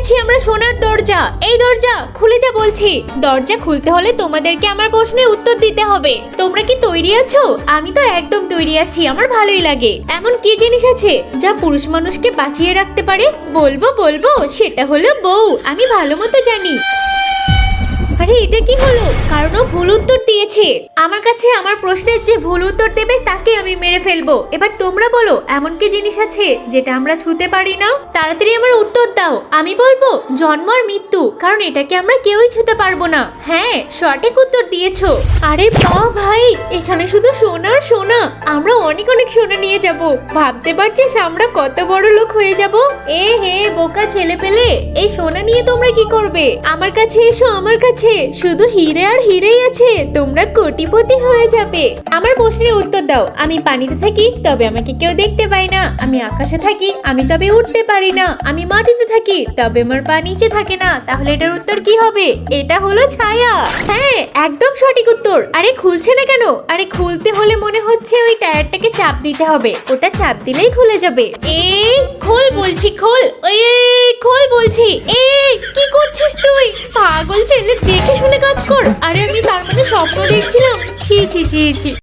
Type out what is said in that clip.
পেয়েছি আমরা সোনার দরজা। এই দরজা খুলে যা বলছি। দরজা খুলতে হলে তোমাদেরকে আমার প্রশ্নের উত্তর দিতে হবে। তোমরা কি তৈরি আছো? আমি তো একদম তৈরি আছি, আমার ভালোই লাগে। এমন কি জিনিস আছে যা পুরুষ মানুষকে বাঁচিয়ে রাখতে পারে? বলবো, সেটা হলো বউ। আমি ভালো মতো জানি। আরে এটা কি হলো? কারণ ও ভুল উত্তর দিয়েছে। আমার কাছে আমার প্রশ্নের যে ভুল উত্তর দেবে তাকে আমি মেরে ফেলবো। এবার তোমরা বলো, এমন কি জিনিস আছে যেটা আমরা ছুঁতে পারি না? তাড়াতাড়ি আমার উত্তর দাও। আমি বলবো জন্ম আর মৃত্যু, কারণ এটাকে আমরা কেউই ছুঁতে পারবো না। হ্যাঁ, সঠিক উত্তর দিয়েছো। আরে বাহ ভাই, এখানে শুধু সোনা আর সোনা। আমরা অনেক অনেক সোনা নিয়ে যাব। ভাবতে পারছিস আমরা কত বড় লোক হয়ে যাব? হে বোকা ছেলে পেলে, এই সোনা নিয়ে তোমরা কি করবে? আমার কাছে এসো, আমার কাছে শুধু হিরে আর হিরেই আছে। তোমরা কোটিপতি হয়ে যাবে। আমার প্রশ্নের উত্তর দাও। আমি পানিতে থাকি তবে আমাকে কেউ দেখতে পায় না। আমি আকাশে থাকি আমি তবে উঠতে পারি না। আমি মাটিতে থাকি তবে আমার পা নিচে থাকে না। তাহলে এটার উত্তর কি হবে? এটা হলো ছায়া। হ্যাঁ, একদম সঠিক উত্তর। আরে খুলছে না কেন? আরে খুলতে হলে মনে হচ্ছে ওই টায়ারটাকে চাপ দিতে হবে। ওটা চাপ দিলেই খুলে যাবে। এই খোল বলছি, খোল। খোল বলছি। কি করছিস তুই? পাগল ছেলে, দেখে শুনে কাজ কর। আরে আমি তার মানে স্বপ্ন দেখছিলাম। ছি ছি ছি ছি।